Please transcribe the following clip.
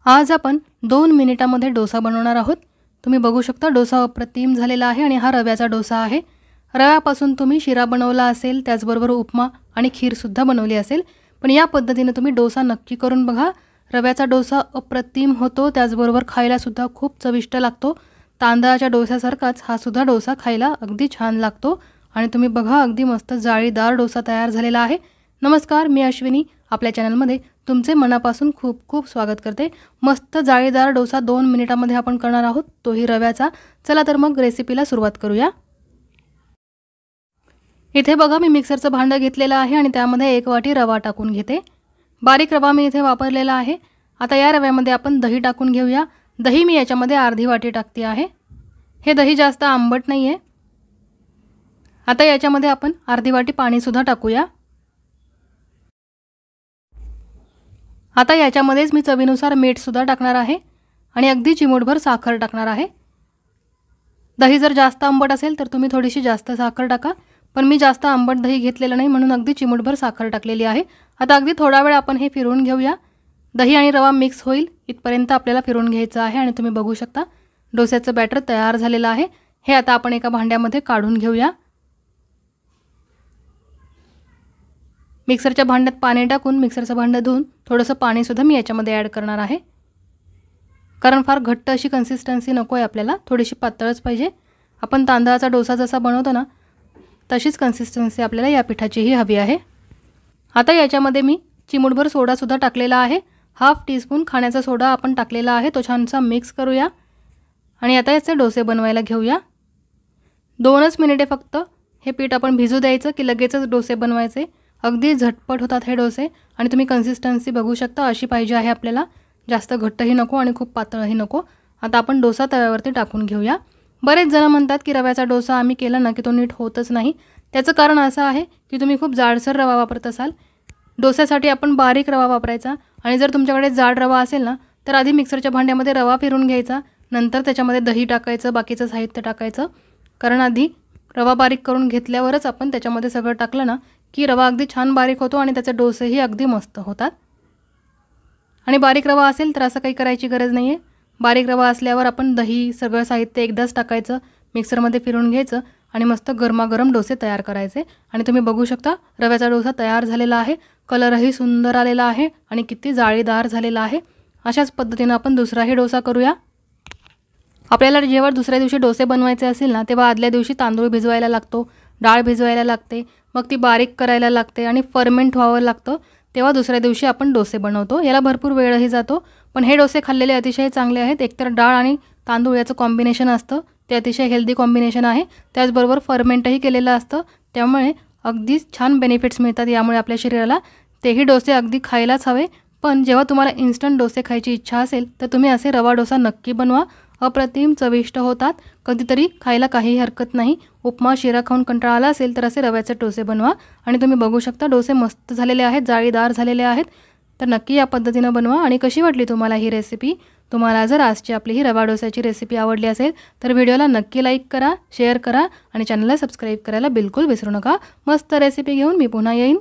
आज आपण 2 मिनिटांमध्ये डोसा बनवणार आहोत। तुम्ही बघू शकता डोसा अप्रतिम झालेला आहे आणि हा रव्याचा डोसा आहे। रव्यापासून तुम्ही शिरा बनवला असेल, त्याचबरोबर उपमा आणि खीर सुद्धा बनवली असेल, पण या पद्धतीने तुम्ही डोसा नक्की करून बघा। रव्याचा डोसा अप्रतिम होतो, त्याचबरोबर खायला सुद्धा खूप चविष्ट लागतो। तांदळाच्या डोस्यासारखाच हा सुद्धा डोसा खायला अगदी छान लागतो आणि तुम्ही बघा अगदी मस्त जाळीदार डोसा तयार झालेला आहे। नमस्कार, मी अश्विनी आपल्या चॅनलमध्ये तुमचे मनापासून खूप खूप स्वागत करते। मस्त जाळीदार डोसा 2 मिनिटांमध्ये आपण करणार आहोत, तोही रव्याचा। चला तर मग रेसिपीला सुरुवात करूया। इथे बघा मी मिक्सरचं भांडं घेतलेलं आहे आणि त्यामध्ये 1 वाटी रवा टाकून घेते। बारीक रवा मी इथे वापरलेला आहे। आता या रव्यामध्ये आपण दही टाकून घेऊया। दही मी याच्यामध्ये अर्धी वाटी टाकते आहे। हे दही जास्त आंबट नाहीये। आता याच्यामध्ये आपण अर्धी वाटी पाणी सुद्धा टाकूया। आता याच्यामध्येच मी चवीनुसार मीठ सुद्धा टाकणार आहे आणि अगदी चिमूटभर साखर टाकणार आहे। दही जर जास्त आंबट असेल तर तुम्ही थोडीशी जास्त साखर टाका, पण मी जास्त आंबट दही घेतलेलं नाही म्हणून अगदी चिमूटभर साखर टाकलेली आहे। आता अगदी थोडा वेळ आपण हे फिरवून घेऊया। दही आणि रवा मिक्स होईल इथपर्यंत आपल्याला फिरवून घ्यायचं आहे आणि तुम्ही बघू शकता डोस्याचं बॅटर तयार झालेलं आहे। हे आता आपण एका भांड्यामध्ये काढून घेऊया। मिक्सरच्या भांड्यात पाणी टाकून मिक्सरचं भांडं धुवून थोडंसं पाणी सुद्धा मी याच्यामध्ये ॲड करणार आहे, कारण फार घट्ट अशी कन्सिस्टन्सी नको आहे आपल्याला, थोडीशी पातळच पाहिजे। आपण तांदळाचा डोसा जसा बनवतो ना तशीच कन्सिस्टन्सी आपल्याला या पिठाचीही हवी आहे। आता याच्यामध्ये मी चिमूटभर सोडा सुद्धा टाकलेला आहे। हाफ टीस्पून खाण्याचा सोडा आपण टाकलेला आहे, तो छानसा मिक्स करूया आणि आता याचे डोसे बनवायला घेऊया। 2च मिनिटे फक्त हे पीठ आपण भिजू द्यायचं की लगेचच डोसे बनवायचे। अगदी झटपट होतात हे डोसे आणि तुम्ही कन्सिस्टन्सी बघू शकता अशी पाहिजे आहे आपल्याला, जास्त घट्टही नको आणि खूप पातळही नको। आता आपण डोसा तव्यावरती टाकून घेऊया। बरेच जण म्हणतात की रव्याचा डोसा आम्ही केला ना की तो नीट होतच नाही। त्याचं कारण असं आहे की तुम्ही खूप जाडसर रवा वापरत असाल। डोस्यासाठी आपण बारीक रवा वापरायचा आणि जर तुमच्याकडे जाड रवा असेल ना तर आधी मिक्सरच्या भांड्यामध्ये रवा फिरवून घ्यायचा, नंतर त्याच्यामध्ये दही टाकायचं, बाकीचं साहित्य टाकायचं, कारण आधी रवा बारीक करून घेतल्यावरच आपण त्याच्यामध्ये सगळं टाकलं ना की रवा अगदी छान बारीक होतो आणि त्याचे डोसेही अगदी मस्त होतात। आणि बारीक रवा असेल तर असं काही करायची गरज नाही आहे। बारीक रवा असल्यावर आपण दही सगळं साहित्य एकदाच टाकायचं, मिक्सरमध्ये फिरवून घ्यायचं आणि मस्त गरमागरम डोसे तयार करायचे। आणि तुम्ही बघू शकता रव्याचा डोसा तयार झालेला आहे, कलरही सुंदर आलेला आहे आणि किती जाळीदार झालेला आहे। अशाच पद्धतीने आपण दुसराही डोसा करूया। आपल्याला जेव्हा दुसऱ्या दिवशी डोसे बनवायचे असेल ना तेव्हा आदल्या दिवशी तांदूळ भिजवायला लागतो, डाळ भिजवायला लागते, मग ती बारीक करायला लागते आणि फर्मेंट व्हावं लागतं, तेव्हा दुसऱ्या दिवशी आपण डोसे बनवतो। याला भरपूर वेळही जातो, पण हे डोसे खाल्लेले अतिशय चांगले आहेत। एकतर डाळ आणि तांदूळ याचं कॉम्बिनेशन असतं, ते अतिशय हेल्दी कॉम्बिनेशन आहे, त्याचबरोबर फर्मेंटही केलेलं असतं, त्यामुळे अगदी छान बेनिफिट्स मिळतात यामुळे आपल्या शरीराला। तेही डोसे अगदी खायलाच हवे, पण जेव्हा तुम्हाला इन्स्टंट डोसे खायची इच्छा असेल तर तुम्ही असे रवा डोसा नक्की बनवा, अप्रतिम चविष्ट होतात। कधीतरी खायला काही हरकत नाही। उपमा शिरा खाऊन कंटाळा आला असेल तर असे रव्याचे डोसे बनवा आणि तुम्ही बघू शकता डोसे मस्त झालेले आहेत, जाळीदार झालेले आहेत। तर नक्की या पद्धतीने बनवा। आणि कशी वाटली तुम्हाला ही रेसिपी? तुम्हाला जर आजची आपली ही रवा डोस्याची रेसिपी आवडली असेल तर व्हिडिओला नक्की लाईक करा, शेअर करा आणि चॅनलला सबस्क्राईब करायला बिलकुल विसरू नका। मस्त रेसिपी घेऊन मी पुन्हा येईन।